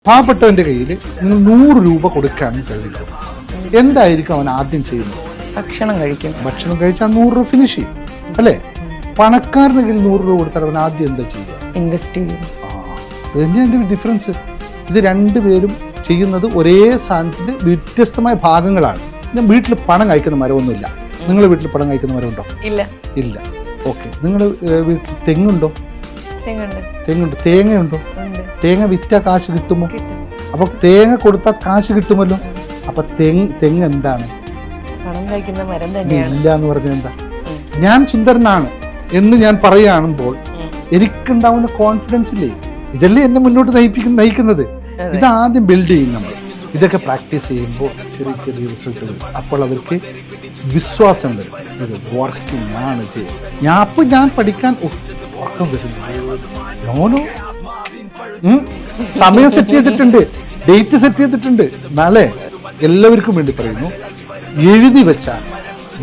പാവപ്പെട്ടവന്റെ കയ്യിൽ നിങ്ങൾ 100 രൂപ കൊടുക്കുകയാണെന്ന് കരുതിക്കും, എന്തായിരിക്കും അവൻ ആദ്യം ചെയ്യുന്നത്? ഭക്ഷണം കഴിക്കും. ഭക്ഷണം കഴിച്ചാൽ 100 രൂപ ഫിനിഷ് ചെയ്യും അല്ലേ? പണക്കാരന്റെ കയ്യിൽ 100 രൂപ കൊടുത്താൽ അവൻ ആദ്യം എന്താ ചെയ്യുക? ഇൻവെസ്റ്റ് ചെയ്യും. അത് തന്നെയാണ് ഡിഫറൻസ്. ഇത് രണ്ടുപേരും ചെയ്യുന്നത് ഒരേ സാധനത്തിന്റെ വ്യത്യസ്തമായ ഭാഗങ്ങളാണ്. ഞാൻ വീട്ടിൽ പണം കഴിക്കുന്ന മരമൊന്നുമില്ല. നിങ്ങളുടെ വീട്ടിൽ പണം കഴിക്കുന്ന മരമുണ്ടോ? ഇല്ല. ഇല്ല. ഓക്കെ. നിങ്ങളുടെ വീട്ടിൽ തെങ്ങുണ്ടോ? തെങ്ങുണ്ട്. തേങ്ങയുണ്ടോ? തേങ്ങ വിറ്റാ കാശ് കിട്ടുമോ? അപ്പൊ തേങ്ങ കൊടുത്താൽ കാശ് കിട്ടുമല്ലോ. അപ്പൊ തെങ്ങ് എന്താണ്? പണം കഴിക്കുന്ന മരം തന്നെയാണ്. ഇല്ല എന്ന് പറഞ്ഞത് എന്താ? ഞാൻ സുന്ദരനാണ് എന്ന് ഞാൻ പറയുമ്പോൾ എനിക്കുണ്ടാവുന്ന കോൺഫിഡൻസ് ഇല്ലേ? ഇതല്ലേ എന്നെ മുന്നോട്ട് നയിക്കുന്നത്. ഇത് ആദ്യം ബിൽഡ് ചെയ്യും നമ്മൾ. ഇതൊക്കെ പ്രാക്ടീസ് ചെയ്യുമ്പോൾ ചെറിയ ചെറിയ റിസൾട്ട് വരും. അപ്പോൾ അവർക്ക് വിശ്വാസം വരും, ഇത് വർക്കിംഗ് ആണ് ചെയ്യുന്നത്. ഞാൻ പഠിക്കാൻ ഉറക്കം വരുന്നു. നോനോ, സമയം സെറ്റ് ചെയ്തിട്ടുണ്ട്, ഡേറ്റ് സെറ്റ് ചെയ്തിട്ടുണ്ട്. നാളെ എല്ലാവർക്കും വേണ്ടി പറയുന്നു, എഴുതി വെച്ചാൽ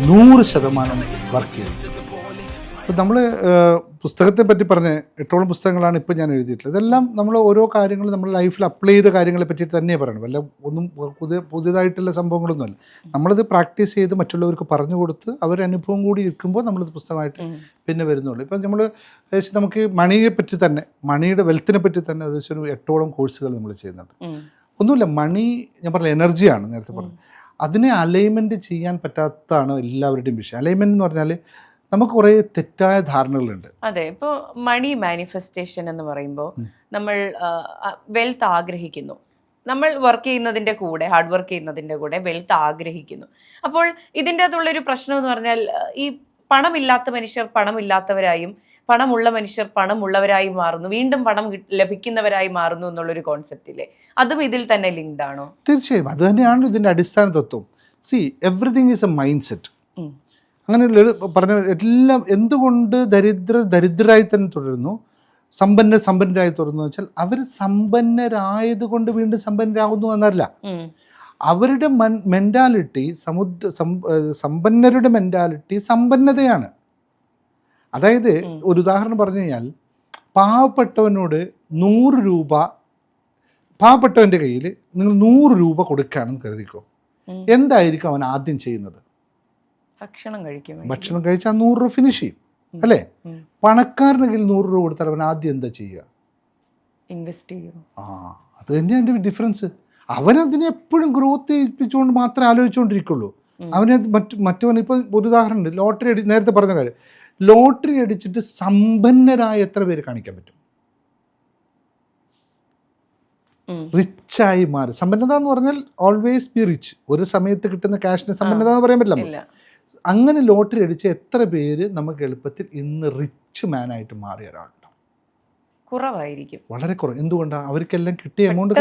100% വർക്ക് ചെയ്തു. ഇപ്പം നമ്മൾ പുസ്തകത്തെ പറ്റി പറഞ്ഞ 8ഓളം പുസ്തകങ്ങളാണ് ഇപ്പം ഞാൻ എഴുതിയിട്ടുള്ളത്. ഇതെല്ലാം നമ്മൾ ഓരോ കാര്യങ്ങൾ നമ്മുടെ ലൈഫിൽ അപ്ലൈ ചെയ്ത കാര്യങ്ങളെ പറ്റിയിട്ട് തന്നെ പറയണം. വല്ല ഒന്നും പുതിയതായിട്ടുള്ള സംഭവങ്ങളൊന്നുമല്ല. നമ്മളിത് പ്രാക്ടീസ് ചെയ്ത് മറ്റുള്ളവർക്ക് പറഞ്ഞു കൊടുത്ത് അവരനുഭവം കൂടി ഇരിക്കുമ്പോൾ നമ്മളിത് പുസ്തകമായിട്ട് പിന്നെ വരുന്നുള്ളൂ. ഇപ്പം നമ്മൾ നമുക്ക് മണിയെ പറ്റി തന്നെ, മണിയുടെ വെൽത്തിനെ പറ്റി തന്നെ ഏകദേശം ഒരു 8ഓളം കോഴ്സുകൾ നമ്മൾ ചെയ്യുന്നുണ്ട്. ഒന്നുമില്ല, മണി ഞാൻ പറഞ്ഞ എനർജിയാണ് നേരത്തെ പറഞ്ഞത്. അതിനെ അലൈൻമെൻറ്റ് ചെയ്യാൻ പറ്റാത്തതാണ് എല്ലാവരുടെയും വിഷയം. അലൈൻമെൻറ്റ് എന്ന് പറഞ്ഞാൽ നമുക്ക് കുറേ തെറ്റായ ധാരണകളുണ്ട്. അതെ, ഇപ്പോൾ മണി മാനിഫെസ്റ്റേഷൻ എന്ന് പറയുമ്പോൾ നമ്മൾ വെൽത്ത് ആഗ്രഹിക്കുന്നു. നമ്മൾ വർക്ക് ചെയ്യുന്നതിൻ്റെ കൂടെ, ഹാർഡ് വർക്ക് ചെയ്യുന്നതിൻ്റെ കൂടെ വെൽത്ത് ആഗ്രഹിക്കുന്നു. അപ്പോൾ ഇതിൻ്റെ അകത്തുള്ളൊരു പ്രശ്നം എന്ന് പറഞ്ഞാൽ ഈ പണമില്ലാത്ത മനുഷ്യർ പണമില്ലാത്തവരായും പണമുള്ള മനുഷ്യർ പണമുള്ളവരായി മാറുന്നു, വീണ്ടും പണം ലഭിക്കുന്നവരായി മാറുന്നു എന്നുള്ളൊരു കോൺസെപ്റ്റില്ലേ, അതും ഇതിൽ തന്നെ ലിങ്ക്ഡ് ആണോ? തീർച്ചയായും അത് തന്നെയാണ് ഇതിൻ്റെ അടിസ്ഥാന തത്വം. C, everything is A mind set. അങ്ങനെ പറഞ്ഞ എല്ലാം എന്തുകൊണ്ട് ദരിദ്രരായി തന്നെ തുടരുന്നു, സമ്പന്നരായി തുടരുന്നു വെച്ചാൽ അവർ സമ്പന്നരായത് കൊണ്ട് വീണ്ടും സമ്പന്നരാകുന്നു എന്നല്ല. അവരുടെ മെൻറ്റാലിറ്റി സമ്പന്നരുടെ മെൻറ്റാലിറ്റി സമ്പന്നതയാണ്. അതായത് ഒരു ഉദാഹരണം പറഞ്ഞു കഴിഞ്ഞാൽ, പാവപ്പെട്ടവനോട് 100 രൂപ, പാവപ്പെട്ടവൻ്റെ കയ്യിൽ നിങ്ങൾ 100 രൂപ കൊടുക്കുകയാണെന്ന് കരുതിക്കോ, എന്തായിരിക്കും അവൻ ആദ്യം ചെയ്യുന്നത്? ഭക്ഷണം കഴിച്ചാൽ 100 രൂപ ഫിനിഷ് ചെയ്യും അല്ലേ? പണക്കാരൻ്റെ കയ്യിൽ 100 രൂപ കൊടുത്താൽ അവൻ ആദ്യം എന്താ ചെയ്യുക? ഇൻവെസ്റ്റ് ചെയ്യും. അത് തന്നെയാണ് ഡിഫറൻസ്. അവനതിനെ എപ്പോഴും ഗ്രോത്ത് ചെയ്യിപ്പിച്ചുകൊണ്ട് മാത്രമേ ആലോചിച്ചുകൊണ്ടിരിക്കുള്ളൂ. അവന് മറ്റവൻ ഇപ്പോൾ ഒരു ഉദാഹരണം ഉണ്ട്, ലോട്ടറി നേരത്തെ പറഞ്ഞ കാര്യം, ലോട്ടറി അടിച്ചിട്ട് സമ്പന്നരായ എത്ര പേര് കാണിക്കാൻ പറ്റും? റിച്ചായി മാറി. സമ്പന്നത എന്ന് പറഞ്ഞാൽ ഓൾവേസ് ബി റിച്ച്. ഒരു സമയത്ത് കിട്ടുന്ന ക്യാഷിന് സമ്പന്നത എന്ന് പറയാൻ പറ്റില്ല. അങ്ങനെ ലോട്ടറി അടിച്ച എത്ര പേര് നമുക്ക് എളുപ്പത്തിൽ ഇന്ന് റിച്ച് മാനായിട്ട് മാറിയ ഒരാളുണ്ടാവും? കുറവായിരിക്കും, വളരെ കുറവ്. എന്തുകൊണ്ടാണ്? അവർക്കെല്ലാം കിട്ടിയ എമൗണ്ട്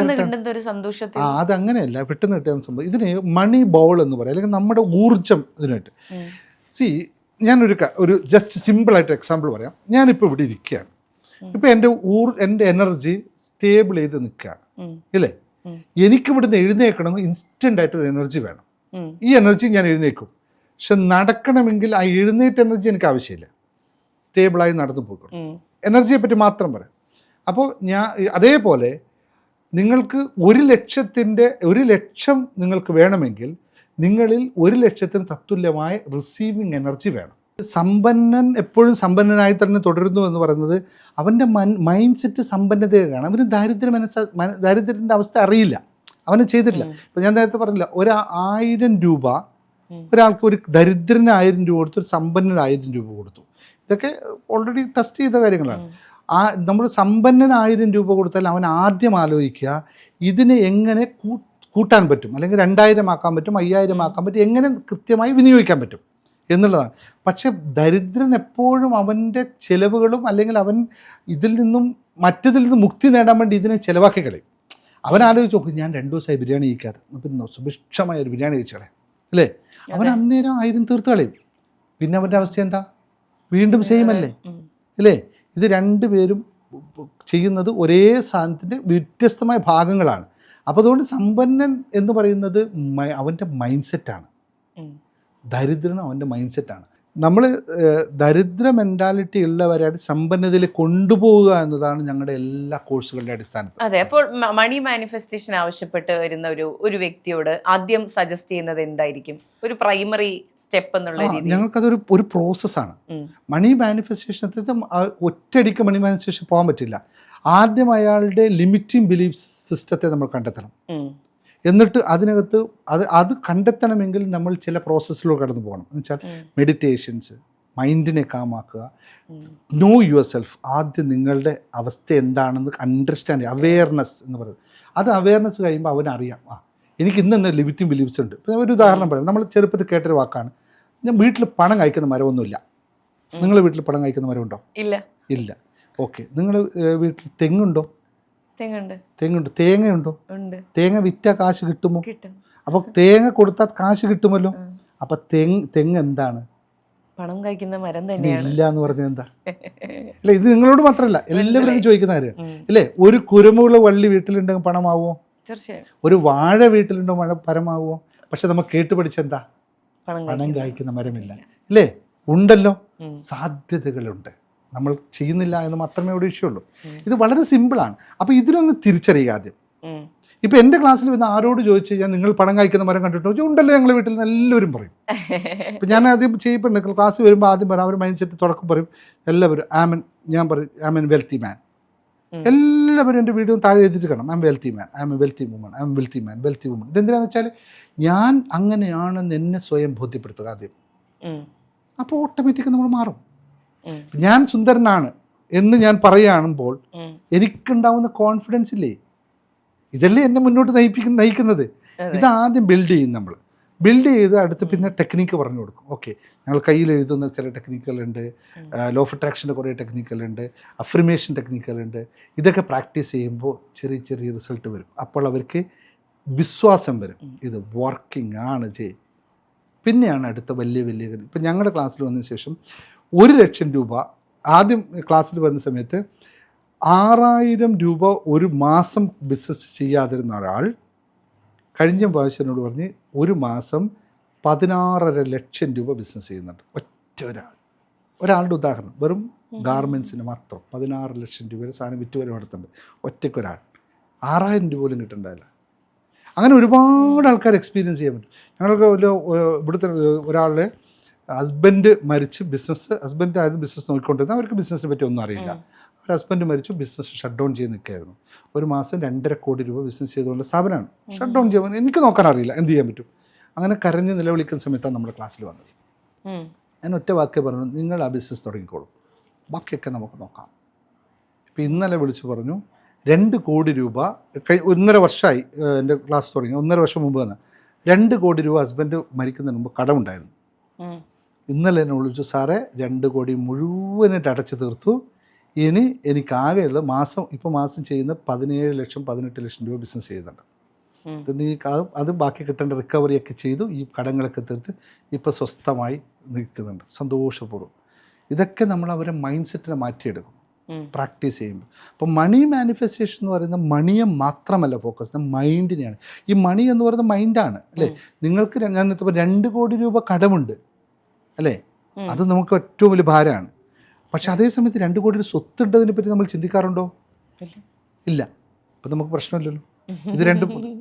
അതങ്ങനെയല്ല, പെട്ടെന്ന് കിട്ടിയ സംഭവം. ഇതിന് മണി ബൗൾ എന്ന് പറയാം, അല്ലെങ്കിൽ നമ്മുടെ ഊർജം ഇതിനായിട്ട്. സി, ഞാനൊരു ജസ്റ്റ് സിമ്പിളായിട്ട് എക്സാമ്പിൾ പറയാം. ഞാനിപ്പോൾ ഇവിടെ ഇരിക്കുകയാണ്. ഇപ്പം എൻ്റെ എനർജി സ്റ്റേബിൾ ചെയ്ത് നിൽക്കുകയാണ് ഇല്ലേ? എനിക്കിവിടുന്ന് എഴുന്നേക്കണമെങ്കിൽ ഇൻസ്റ്റൻ്റ് ആയിട്ടൊരു എനർജി വേണം. ഈ എനർജി ഞാൻ എഴുന്നേക്കും. പക്ഷെ നടക്കണമെങ്കിൽ ആ എഴുന്നേറ്റ എനർജി എനിക്ക് ആവശ്യമില്ല. സ്റ്റേബിളായി നടന്നു പോയിക്കോളും. എനർജിയെ പറ്റി മാത്രം പറയാം. അപ്പോൾ അതേപോലെ നിങ്ങൾക്ക് 1 ലക്ഷം നിങ്ങൾക്ക് വേണമെങ്കിൽ നിങ്ങളിൽ 1 ലക്ഷത്തിന് തത്തുല്യമായ റിസീവിങ് എനർജി വേണം. സമ്പന്നൻ എപ്പോഴും സമ്പന്നനായി തന്നെ തുടരുന്നു എന്ന് പറയുന്നത് അവൻ്റെ മൈൻഡ് സെറ്റ് സമ്പന്നതയാണ്. അവന് ദാരിദ്ര്യത്തിൻ്റെ അവസ്ഥ അറിയില്ല, അവന് ചെയ്തിട്ടില്ല. ഇപ്പം ഞാൻ നേരത്തെ പറഞ്ഞില്ല, 1000 രൂപ ഒരാൾക്ക്, ഒരു ദരിദ്രന് 1000 രൂപ കൊടുത്തു, ഒരു സമ്പന്നന് 1000 രൂപ കൊടുത്തു. ഇതൊക്കെ ഓൾറെഡി ടെസ്റ്റ് ചെയ്ത കാര്യങ്ങളാണ്. നമ്മൾ സമ്പന്നന് 1000 രൂപ കൊടുത്താൽ അവൻ ആദ്യം ആലോചിക്കുക ഇതിനെ എങ്ങനെ കൂട്ടാൻ പറ്റും, അല്ലെങ്കിൽ 2000 ആക്കാൻ പറ്റും, 5000 ആക്കാൻ പറ്റും, എങ്ങനെ കൃത്യമായി വിനിയോഗിക്കാൻ പറ്റും എന്നുള്ളതാണ്. പക്ഷെ ദരിദ്രൻ എപ്പോഴും അവൻ്റെ ചിലവുകളും, അല്ലെങ്കിൽ അവൻ മറ്റതിൽ നിന്നും മുക്തി നേടാൻ വേണ്ടി ഇതിനെ ചിലവാക്കി കളയും. അവൻ ആലോചിച്ച് നോക്കും, ഞാൻ 2 ദിവസമായി ബിരിയാണി കഴിക്കാതെ, പിന്നെ സുഭിക്ഷമായ ഒരു ബിരിയാണി കഴിച്ചോളെ അല്ലേ? അവൻ അന്നേരം 1000 തീർത്ത് കളയും. പിന്നെ അവൻ്റെ അവസ്ഥ എന്താ? വീണ്ടും സെയിം അല്ലേ അല്ലേ? ഇത് രണ്ടുപേരും ചെയ്യുന്നത് ഒരേ സാധനത്തിൻ്റെ വ്യത്യസ്തമായ ഭാഗങ്ങളാണ്. അപ്പോൾ അതുകൊണ്ട് സമ്പന്നൻ എന്ന് പറയുന്നത് അവൻ്റെ മൈൻഡ് സെറ്റാണ്, ദരിദ്രനും അവൻ്റെ മൈൻഡ് സെറ്റാണ്. നമ്മൾ ദരിദ്ര മെൻറ്റാലിറ്റി ഉള്ളവരായിട്ട് സമ്പന്നതയിൽ കൊണ്ടുപോവുക എന്നതാണ് ഞങ്ങളുടെ എല്ലാ കോഴ്സുകളുടെ അടിസ്ഥാനത്തിൽ. അതെ. അപ്പോൾ മണി മാനിഫെസ്റ്റേഷൻ ആവശ്യപ്പെട്ട് വരുന്ന ഒരു വ്യക്തിയോട് ആദ്യം സജസ്റ്റ് ചെയ്യുന്നത് എന്തായിരിക്കും, ഒരു പ്രൈമറി സ്റ്റെപ്പ് എന്നുള്ള രീതിയിൽ? ഞങ്ങൾക്കതൊരു ഒരു പ്രോസസ്സാണ്. മണി മാനിഫെസ്റ്റേഷനത്തിൽ ഒറ്റയടിക്ക് മണി മാനിഫെസ്റ്റേഷൻ പോകാൻ പറ്റില്ല. ആദ്യം അയാളുടെ ലിമിറ്റിംഗ് ബിലീഫ് സിസ്റ്റത്തെ നമ്മൾ കണ്ടെത്തണം. എന്നിട്ട് അതിനകത്ത് അത് കണ്ടെത്തണമെങ്കിൽ നമ്മൾ ചില പ്രോസസ്സിലൂടെ കടന്നു പോകണം. എന്ന് വെച്ചാൽ മെഡിറ്റേഷൻസ്, മൈൻഡിനെ കാമാക്കുക, നോ യുവർ സെൽഫ്. ആദ്യം നിങ്ങളുടെ അവസ്ഥ എന്താണെന്ന് അണ്ടർസ്റ്റാൻഡ് ചെയ്യുക, അവെയർനെസ് എന്ന് പറയുന്നത്. അത് അവെയർനെസ് കഴിയുമ്പോൾ അവനറിയാം, എനിക്ക് ഇന്ന് ലിമിറ്റിംഗ് ബിലീഫ്സ് ഉണ്ട്. ഒരു ഉദാഹരണം പറയാം. നമ്മൾ ചെറുപ്പത്തിൽ കേട്ടൊരു വാക്കാണ്, ഞാൻ വീട്ടിൽ പണം കഴിക്കുന്ന മരമൊന്നുമില്ല. നിങ്ങൾ വീട്ടിൽ പണം കഴിക്കുന്ന മരമുണ്ടോ? ഇല്ല. ഓക്കെ. നിങ്ങൾ വീട്ടിൽ തെങ്ങുണ്ടോ? തെങ്ങുണ്ട്. തേങ്ങയുണ്ടോ? തേങ്ങ വിറ്റാൽ കാശ് കിട്ടുമോ? അപ്പോൾ തേങ്ങ കൊടുത്താൽ കാശ് കിട്ടുമല്ലോ. അപ്പൊ തെങ്ങ് എന്താണ്? പണം കഴിക്കുന്ന മരം തന്നെയാണ്. ഇല്ല എന്ന് പറഞ്ഞത് എന്താ? അല്ല, ഇത് നിങ്ങളോട് മാത്രമല്ല, എല്ലാവരും ചോദിക്കുന്ന കാര്യമാണ് അല്ലേ. ഒരു കുരുമുളക് വള്ളി വീട്ടിലുണ്ടെങ്കിൽ പണമാവുമോ? തീർച്ചയായും. ഒരു വാഴ വീട്ടിലുണ്ടോ പരമാവുമോ? പക്ഷെ നമുക്ക് കേട്ട് പഠിച്ചെന്താ? പണം കായ്ക്കുന്ന മരമില്ല അല്ലേ? ഉണ്ടല്ലോ, സാധ്യതകളുണ്ട്. നമ്മൾ ചെയ്യുന്നില്ല എന്ന് മാത്രമേ ഇവിടെ വിഷയമുള്ളൂ. ഇത് വളരെ സിമ്പിളാണ്. അപ്പോൾ ഇതിനൊന്ന് തിരിച്ചറിയുക ആദ്യം. ഇപ്പം എൻ്റെ ക്ലാസ്സിൽ വന്ന് ആരോട് ചോദിച്ചു കഴിഞ്ഞാൽ നിങ്ങൾ പണം കായ്ക്കുന്ന മരം കണ്ടിട്ടോ? ഉണ്ടല്ലോ ഞങ്ങളുടെ വീട്ടിൽ നിന്ന് എല്ലാവരും പറയും. ഇപ്പം ഞാൻ ആദ്യം ചെയ്യപ്പെടുന്ന ക്ലാസ് വരുമ്പോൾ ആദ്യം പറയും, അവർ മൈൻഡ് സെറ്റ് തുടക്കം പറയും എല്ലാവരും ഞാൻ പറയും ആം എൻ വെൽത്തി മാൻ. എല്ലാവരും എൻ്റെ വീഡിയോ താഴെ എഴുതിയിട്ട് കാണാം, I'm wealthy man, I'm a wealthy woman, I'm wealthy man, wealthy woman. ഇതെന്തിനാന്ന് വെച്ചാൽ ഞാൻ അങ്ങനെയാണെന്ന് എന്നെ സ്വയം ബോധ്യപ്പെടുത്തുക ആദ്യം. അപ്പോൾ ഓട്ടോമാറ്റിക് നമ്മൾ മാറും. ഞാൻ സുന്ദരനാണ് എന്ന് ഞാൻ പറയുമ്പോൾ എനിക്കുണ്ടാവുന്ന കോൺഫിഡൻസ് ഇല്ലേ, ഇതല്ലേ എന്നെ മുന്നോട്ട് നയിക്കുന്നത്. ഇതാദ്യം ബിൽഡ് ചെയ്യും നമ്മൾ. ബിൽഡ് ചെയ്ത് അടുത്ത് പിന്നെ ടെക്നിക്ക് പറഞ്ഞു കൊടുക്കും. ഓക്കെ, ഞങ്ങൾ കയ്യിൽ എഴുതുന്ന ചില ടെക്നിക്കുകളുണ്ട്, ലോ ഓഫ് അട്രാക്ഷൻ്റെ കുറേ ടെക്നിക്കുകളുണ്ട്, അഫർമേഷൻ ടെക്നിക്കുകളുണ്ട്. ഇതൊക്കെ പ്രാക്ടീസ് ചെയ്യുമ്പോൾ ചെറിയ ചെറിയ റിസൾട്ട് വരും. അപ്പോൾ അവർക്ക് വിശ്വാസം വരും, ഇത് വർക്കിംഗ് ആണ് ചെയ്യും. പിന്നെയാണ് അടുത്ത വലിയ ഇപ്പം ഞങ്ങളുടെ ക്ലാസ്സിൽ വന്നതിന് ശേഷം 1 ലക്ഷം രൂപ ആദ്യം ക്ലാസ്സിൽ വന്ന സമയത്ത് 6000 രൂപ ഒരു മാസം ബിസിനസ് ചെയ്യാതിരുന്ന ഒരാൾ കഴിഞ്ഞ പ്രാവശ്യനോട് പറഞ്ഞ് ഒരു മാസം 16.5 ലക്ഷം രൂപ ബിസിനസ് ചെയ്യുന്നുണ്ട്. ഒറ്റ ഒരാളുടെ ഉദാഹരണം, വെറും ഗാർമെൻറ്റ്സിന് മാത്രം 16 ലക്ഷം രൂപയുടെ സാധനം വിറ്റ് വരെ നടത്തുന്നുണ്ട്. ഒറ്റയ്ക്കൊരാൾ 6000 രൂപ പോലും കിട്ടുന്നുണ്ടായില്ല. അങ്ങനെ ഒരുപാട് ആൾക്കാർ എക്സ്പീരിയൻസ് ചെയ്യാൻ പറ്റും. ഞങ്ങൾക്ക് ഇവിടുത്തെ ഒരാളുടെ ഹസ്ബൻഡ് മരിച്ച് ഹസ്ബൻഡായിരുന്നു ബിസിനസ് നോക്കിക്കൊണ്ടിരുന്നത്. അവർക്ക് ബിസിനസ്സിനെ പറ്റി ഒന്നും അറിയില്ല. ഒരു ഹസ്ബൻഡ് മരിച്ചു, ബിസിനസ് ഷട്ട് ഡൗൺ ചെയ്ത് നിൽക്കുകയായിരുന്നു. ഒരു മാസം 2.5 കോടി രൂപ ബിസിനസ് ചെയ്തുകൊണ്ട് സ്ഥാപനമാണ് ഷട്ട് ഡൗൺ ചെയ്യുമ്പോൾ എനിക്ക് നോക്കാൻ അറിയില്ല, എന്ത് ചെയ്യാൻ പറ്റും. അങ്ങനെ കരഞ്ഞ് നിലവിളിക്കുന്ന സമയത്താണ് നമ്മുടെ ക്ലാസ്സിൽ വന്നത്. ഞാൻ ഒറ്റ വാക്കേ പറഞ്ഞു, നിങ്ങൾ ആ ബിസിനസ് തുടങ്ങിക്കോളൂ, ബാക്കിയൊക്കെ നമുക്ക് നോക്കാം. ഇപ്പം ഇന്നലെ വിളിച്ചു പറഞ്ഞു 2 കോടി രൂപ 1.5 വർഷമായി എൻ്റെ ക്ലാസ് തുടങ്ങി. 1.5 വർഷം മുമ്പ് തന്നെ 2 കോടി രൂപ ഹസ്ബൻഡ് മരിക്കുന്നതിന് മുമ്പ് കടമുണ്ടായിരുന്നു. ഇന്നലെ എന്നെ വിളിച്ചു, സാറേ 2 കോടി മുഴുവനായിട്ട് അടച്ചു തീർത്തു, ഇനി എനിക്കാകെയുള്ള മാസം ചെയ്യുന്ന 17 ലക്ഷം 18 ലക്ഷം രൂപ ബിസിനസ് ചെയ്യുന്നുണ്ട്. അത് ബാക്കി കിട്ടേണ്ട റിക്കവറിയൊക്കെ ചെയ്തു, ഈ കടങ്ങളൊക്കെ തീർത്ത് ഇപ്പോൾ സ്വസ്ഥമായി നിൽക്കുന്നുണ്ട് സന്തോഷപൂർവ്വം. ഇതൊക്കെ നമ്മൾ അവരെ മൈൻഡ് സെറ്റിനെ മാറ്റിയെടുക്കും പ്രാക്ടീസ് ചെയ്യുമ്പോൾ. അപ്പോൾ മണി മാനിഫെസ്റ്റേഷൻ എന്ന് പറയുന്നത് മണിയെ മാത്രമല്ല ഫോക്കസ്, മൈൻഡിനെയാണ്. ഈ മണി എന്ന് പറയുന്നത് മൈൻഡാണ് അല്ലേ. നിങ്ങൾക്ക് ഞാൻ നിർത്തുമ്പോൾ 2 കോടി രൂപ കടമുണ്ട് അല്ലേ, അത് നമുക്ക് ഏറ്റവും വലിയ ഭാരമാണ്. പക്ഷെ അതേ സമയത്ത് 2 കോടി സ്വത്തുണ്ടതിനെ പറ്റി നമ്മൾ ചിന്തിക്കാറുണ്ടോ? ഇല്ല. അപ്പം നമുക്ക് പ്രശ്നമില്ലല്ലോ.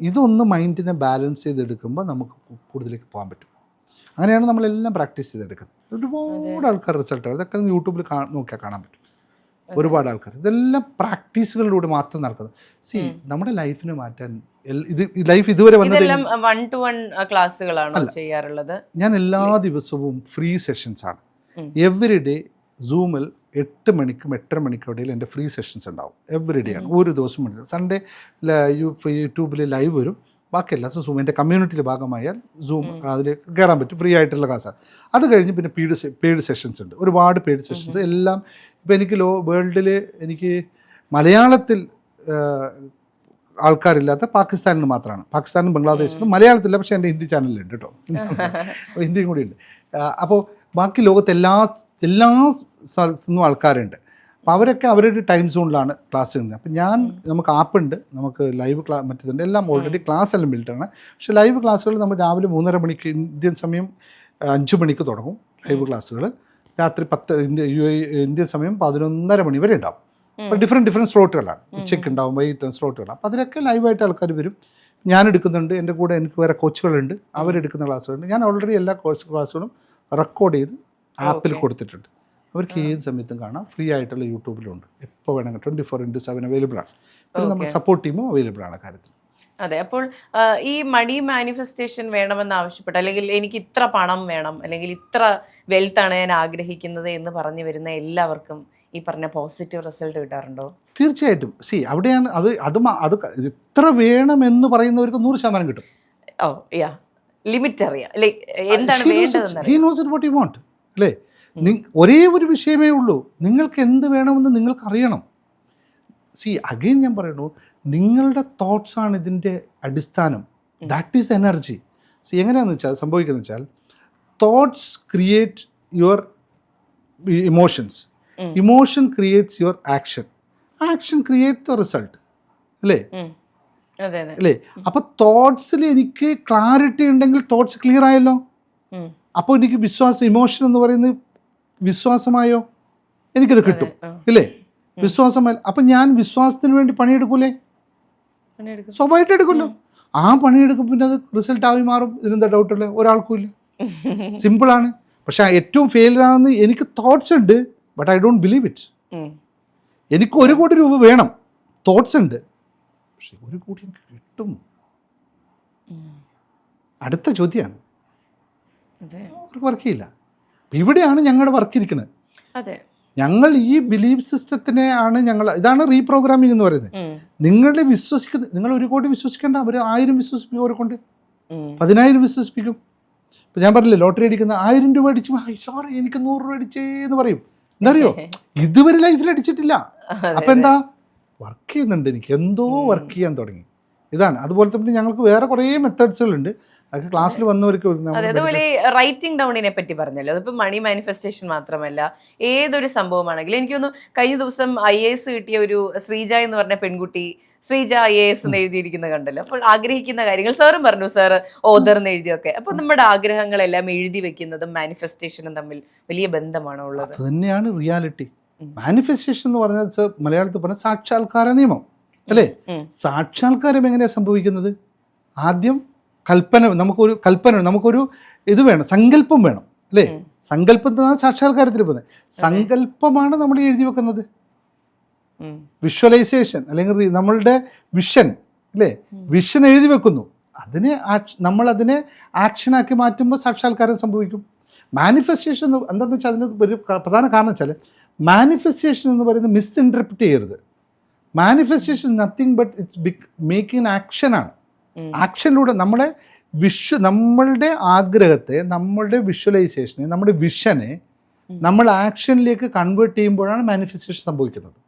ഇതൊന്ന് മൈൻഡിനെ ബാലൻസ് ചെയ്തെടുക്കുമ്പോൾ നമുക്ക് കൂടുതലേക്ക് പോകാൻ പറ്റും. അങ്ങനെയാണ് നമ്മളെല്ലാം പ്രാക്ടീസ് ചെയ്തെടുക്കുന്നത്. ഒരുപാട് ആൾക്കാർ റിസൾട്ട്, ഇതൊക്കെ യൂട്യൂബിൽ നോക്കിയാൽ കാണാൻ പറ്റും. ഒരുപാട് ആൾക്കാർ ഇതെല്ലാം പ്രാക്ടീസുകളിലൂടെ മാത്രം നടക്കുന്നത്. നമ്മുടെ ലൈഫിനെ മാറ്റാൻ ലൈഫ് ഇതുവരെ വന്നത് 1-to-1 ക്ലാസ്സുകളാണോ ചെയ്യാറുള്ളത്? ഞാൻ എല്ലാ ദിവസവും ഫ്രീ സെഷൻസ് ആണ്. എവറി ഡേ സൂമിൽ 8 മണിക്കും 8:30 മണിക്കും ഇടയിൽ എൻ്റെ ഫ്രീ സെഷൻസ് ഉണ്ടാവും. എവറി ഡേ ആണ്, ഒരു ദിവസം വേണ്ടി. സൺഡേ യൂട്യൂബിൽ ലൈവ് വരും, ബാക്കി എല്ലാ ദിവസവും സൂം എൻ്റെ കമ്മ്യൂണിറ്റിയുടെ ഭാഗമായാൽ സൂം അതിലേക്ക് കയറാൻ പറ്റും, ഫ്രീ ആയിട്ടുള്ള ക്ലാസ്സാണ്. അത് കഴിഞ്ഞ് പിന്നെ പെയ്ഡ് സെഷൻസ് ഉണ്ട്, ഒരുപാട് പെയ്ഡ് സെഷൻസ്. എല്ലാം ഇപ്പോൾ എനിക്ക് വേൾഡിൽ എനിക്ക് മലയാളത്തിൽ ആൾക്കാരില്ലാത്ത പാകിസ്ഥാനിൽ മാത്രമാണ്. പാകിസ്ഥാനും ബംഗ്ലാദേശിലും മലയാളത്തില്ല, പക്ഷേ എൻ്റെ ഹിന്ദി ചാനലുണ്ട് കേട്ടോ, ഹിന്ദിയും കൂടി ഉണ്ട്. അപ്പോൾ ബാക്കി ലോകത്ത് എല്ലാ സ്ഥലത്തു നിന്നും ആൾക്കാരുണ്ട്. അപ്പോൾ അവരൊക്കെ അവരുടെ ടൈം സോണിലാണ് ക്ലാസ് ചെയ്യുന്നത്. അപ്പം നമുക്ക് ആപ്പുണ്ട്, നമുക്ക് ലൈവ് മറ്റേതുണ്ട്, എല്ലാം ഓൾറെഡി ക്ലാസ് എല്ലാം ബിൽഡാണ്. പക്ഷേ ലൈവ് ക്ലാസ്സുകൾ നമ്മൾ രാവിലെ 3:30 മണിക്ക് ഇന്ത്യൻ സമയം 5 മണിക്ക് തുടങ്ങും. ലൈവ് ക്ലാസ്സുകൾ രാത്രി 10 ഇന്ത്യൻ സമയം 11:30 മണി വരെ ഉണ്ടാവും. അപ്പോൾ ഡിഫറെൻറ്റ് സ്ലോട്ടുകളാണ്. ഉച്ചയ്ക്ക് ഉണ്ടാവും, വൈകിട്ട് സ്ലോട്ടുകളാണ്. അപ്പോൾ അതിലൊക്കെ ലൈവായിട്ട് ആൾക്കാർ വരും. ഞാൻ എടുക്കുന്നുണ്ട്, എൻ്റെ കൂടെ എനിക്ക് വേറെ കോച്ചുകളുണ്ട്, അവരെടുക്കുന്ന ക്ലാസ്സുകളുണ്ട്. ഞാൻ ഓൾറെഡി എല്ലാ ക്ലാസ്സുകളും റെക്കോർഡ് ചെയ്ത് ആപ്പിൽ കൊടുത്തിട്ടുണ്ട്. അവർക്ക് ഏത് സമയത്തും കാണാം. ഫ്രീ ആയിട്ടുള്ള യൂട്യൂബിലുണ്ട്. എപ്പോൾ വേണമെങ്കിൽ 24/7 അവൈലബിൾ ആണ്. പിന്നെ നമ്മുടെ സപ്പോർട്ട് ടീമും അവൈലബിൾ ആണ് കാര്യത്തിൽ. അതെ. അപ്പോൾ ഈ മണി മാനിഫെസ്റ്റേഷൻ വേണമെന്ന് ആവശ്യപ്പെട്ട്, അല്ലെങ്കിൽ എനിക്ക് ഇത്ര പണം വേണം, അല്ലെങ്കിൽ ഇത്ര വെൽത്താണ് ഞാൻ ആഗ്രഹിക്കുന്നത് എന്ന് പറഞ്ഞു വരുന്ന എല്ലാവർക്കും ഈ പറഞ്ഞ പോസിറ്റീവ് റിസൾട്ട് കിട്ടാറുണ്ടോ? തീർച്ചയായിട്ടും. അവിടെയാണ് അത് ഇത്ര വേണമെന്ന് പറയുന്നവർക്ക് 100% കിട്ടും. ഓ യാ, ലിമിറ്റ് അറിയാം, എന്താണ് വേണ്ടതെന്ന്. അല്ലേ? ഒരേ ഒരു വിഷയമേ ഉള്ളൂ, നിങ്ങൾക്ക് എന്ത് വേണമെന്ന് നിങ്ങൾക്ക് അറിയണം. അഗെയിൻ ഞാൻ പറയണു, നിങ്ങളുടെ തോട്ട്സ് ആണ് ഇതിൻ്റെ അടിസ്ഥാനം. That is energy. എങ്ങനെയാണെന്ന് വെച്ചാൽ സംഭവിക്കുന്നത് വെച്ചാൽ, thoughts create your emotions, emotion creates your action, action create the result. അല്ലേ? അല്ലേ? അപ്പോൾ തോട്ട്സിൽ എനിക്ക് ക്ലാരിറ്റി ഉണ്ടെങ്കിൽ തോട്ട്സ് ക്ലിയർ ആയല്ലോ. അപ്പോൾ എനിക്ക് വിശ്വാസം, ഇമോഷൻ എന്ന് പറയുന്നത് വിശ്വാസമായോ, എനിക്കത് കിട്ടും. ഇല്ലേ? വിശ്വാസമായി. അപ്പം ഞാൻ വിശ്വാസത്തിന് വേണ്ടി പണിയെടുക്കൂലേ? സ്വാഭാവികമായിട്ട് എടുക്കുമല്ലോ. ആ പണിയെടുക്കും, പിന്നെ അത് റിസൾട്ട് ആയി മാറും. ഇതിനെന്താ ഡൗട്ടുള്ള ഒരാൾക്കും ഇല്ല. സിമ്പിളാണ്. പക്ഷെ ഏറ്റവും ഫെയിലിയർ ആകുന്ന, എനിക്ക് തോട്ട്സ് ഉണ്ട്, but I don't believe it. എനിക്ക് 1 കോടി രൂപ വേണം, തോട്ട്സ് ഉണ്ട്, പക്ഷെ 1 കോടി എനിക്ക് കിട്ടും. അടുത്ത ചോദ്യമാണ്, അവർക്ക് വർക്ക് ചെയ്യില്ല. ഇവിടെയാണ് ഞങ്ങളുടെ വർക്ക് ഇരിക്കുന്നത്. ഞങ്ങൾ ഈ ബിലീഫ് സിസ്റ്റത്തിനെ ആണ് ഇതാണ് റീപ്രോഗ്രാമിംഗ് എന്ന് പറയുന്നത്. നിങ്ങളെ വിശ്വസിക്കുന്നത്, നിങ്ങൾ 1 കോടി വിശ്വസിക്കേണ്ട, അവർ 1000 വിശ്വസിപ്പിക്കും. അവരെ കൊണ്ട് 10,000 വിശ്വസിപ്പിക്കും. ഇപ്പം ഞാൻ പറഞ്ഞില്ലേ, ലോട്ടറി അടിക്കുന്ന 1000 രൂപ അടിച്ചു, സോറി എനിക്ക് 100 രൂപ അടിച്ചേ എന്ന് പറയും. എന്താ അറിയോ, ഇതുവരെ ലൈഫിൽ അടിച്ചിട്ടില്ല. അപ്പം എന്താ, വർക്ക് ചെയ്യുന്നുണ്ട്, എനിക്ക് എന്തോ വർക്ക് ചെയ്യാൻ തുടങ്ങി. ഇതാണ്. അതുപോലെ തന്നെ ഞങ്ങൾക്ക് വേറെ കുറേ മെത്തേഡ്സുകളുണ്ട്, അതൊക്കെ ക്ലാസ്സിൽ വന്നവർക്ക്. അതുപോലെ റൈറ്റിംഗ് ഡൗണിനെ പറ്റി പറഞ്ഞല്ലോ, അതിപ്പോൾ മണി മാനിഫെസ്റ്റേഷൻ മാത്രമല്ല, ഏതൊരു സംഭവമാണെങ്കിലും. എനിക്കൊന്ന് കഴിഞ്ഞ ദിവസം IAS കിട്ടിയ ഒരു ശ്രീജ എന്ന് പറഞ്ഞ പെൺകുട്ടി, ശ്രീജ IAS എന്ന് എഴുതിയിരിക്കുന്ന കണ്ടല്ലോ. അപ്പോൾ ആഗ്രഹിക്കുന്ന കാര്യങ്ങൾ സാറും പറഞ്ഞു, സാറ് ഓദർ എന്ന് എഴുതിയൊക്കെ. അപ്പോൾ നമ്മുടെ ആഗ്രഹങ്ങളെല്ലാം എഴുതി വെക്കുന്നതും മാനിഫെസ്റ്റേഷനും തമ്മിൽ വലിയ ബന്ധമാണോ ഉള്ളത്? അത് തന്നെയാണ് റിയാലിറ്റി. മാനിഫെസ്റ്റേഷൻ എന്ന് പറഞ്ഞാൽ മലയാളത്തിൽ പറഞ്ഞ സാക്ഷാത്കാര നിയമം. അല്ലേ? സാക്ഷാത്കാരം എങ്ങനെയാണ് സംഭവിക്കുന്നത്? ആദ്യം നമുക്കൊരു ഇത് വേണം, സങ്കല്പം വേണം. അല്ലേ? സങ്കല്പത്തിനാണ് സാക്ഷാത്കാരത്തിൽ പോകുന്നത്. സങ്കല്പമാണ് നമ്മൾ എഴുതി വെക്കുന്നത്. വിഷ്വലൈസേഷൻ അല്ലെങ്കിൽ നമ്മളുടെ വിഷൻ, അല്ലേ? വിഷൻ എഴുതി വെക്കുന്നു, നമ്മളതിനെ ആക്ഷനാക്കി മാറ്റുമ്പോൾ സാക്ഷാത്കാരം സംഭവിക്കും. മാനിഫെസ്റ്റേഷൻ എന്താണെന്ന് വെച്ചാൽ, അതിന് ഒരു പ്രധാന കാരണം വെച്ചാൽ, മാനിഫെസ്റ്റേഷൻ എന്ന് പറയുന്നത് മിസ്ഇൻറ്റർപ്രിറ്റ് ചെയ്യരുത്. Manifestation nothing but it's making ആക്ഷനാണ്. ആക്ഷനിലൂടെ നമ്മളുടെ ആഗ്രഹത്തെ, നമ്മളുടെ വിഷ്വലൈസേഷനെ, നമ്മുടെ വിഷനെ നമ്മൾ ആക്ഷനിലേക്ക് കൺവേർട്ട് ചെയ്യുമ്പോഴാണ് മാനിഫെസ്റ്റേഷൻ സംഭവിക്കുന്നത്.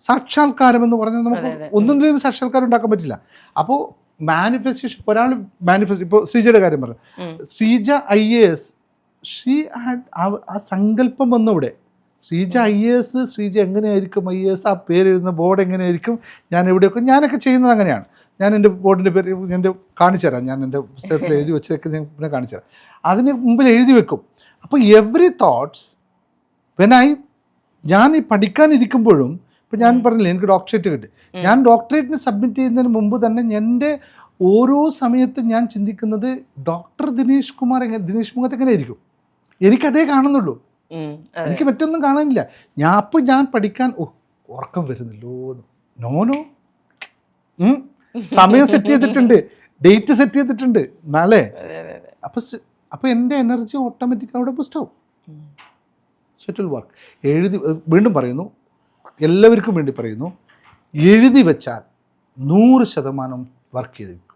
സാക്ഷാത്കാരം എന്ന് പറഞ്ഞാൽ നമുക്ക് ഒന്നും സാക്ഷാത്കാരം ഉണ്ടാക്കാൻ പറ്റില്ല. അപ്പോൾ മാനിഫെസ്റ്റേഷൻ, ഒരാൾ ഇപ്പോൾ ശ്രീജയുടെ കാര്യം പറഞ്ഞു, ശ്രീജ IAS, ആ സങ്കല്പം വന്നു ഇവിടെ. ശ്രീജ IAS, ശ്രീജ എങ്ങനെയായിരിക്കും IAS, ആ പേരെഴുതുന്ന ബോർഡ് എങ്ങനെയായിരിക്കും, ഞാൻ എവിടെയൊക്കെ, ഞാനൊക്കെ ചെയ്യുന്നത് അങ്ങനെയാണ്. ഞാൻ എൻ്റെ ബോർഡിൻ്റെ പേര് എൻ്റെ കാണിച്ചു തരാം, ഞാൻ എൻ്റെ പുസ്തകത്തിൽ എഴുതി വെച്ചതൊക്കെ ഞാൻ പിന്നെ കാണിച്ചു തരാം. അതിന് മുമ്പിൽ എഴുതി വെക്കും. അപ്പോൾ എവറി തോട്ട്സ് ഞാൻ ഈ പഠിക്കാനിരിക്കുമ്പോഴും, ഇപ്പം ഞാൻ പറഞ്ഞില്ലേ എനിക്ക് ഡോക്ടറേറ്റ് കിട്ടി, ഞാൻ ഡോക്ടറേറ്റിന് സബ്മിറ്റ് ചെയ്യുന്നതിന് മുമ്പ് തന്നെ എൻ്റെ ഓരോ സമയത്തും ഞാൻ ചിന്തിക്കുന്നത്, ഡോക്ടർ ദിനേശ് മുഖത്ത് എങ്ങനെയായിരിക്കും, എനിക്കതേ കാണുന്നുള്ളൂ, എനിക്ക് മറ്റൊന്നും കാണാനില്ല. ഞാൻ പഠിക്കാൻ ഉറക്കം വരുന്നല്ലോ, നോനോ സമയം സെറ്റ് ചെയ്തിട്ടുണ്ട്, ഡേറ്റ് സെറ്റ് ചെയ്തിട്ടുണ്ട് നാളെ. അപ്പോൾ എൻ്റെ എനർജി ഓട്ടോമാറ്റിക് അവിടെ ബൂസ്റ്റ് ആവും. സെറ്റിൽ വർക്ക് വീണ്ടും പറയുന്നു, എല്ലാവർക്കും വേണ്ടി പറയുന്നു, എഴുതി വെച്ചാൽ 100% വർക്ക് ചെയ്തിരിക്കും.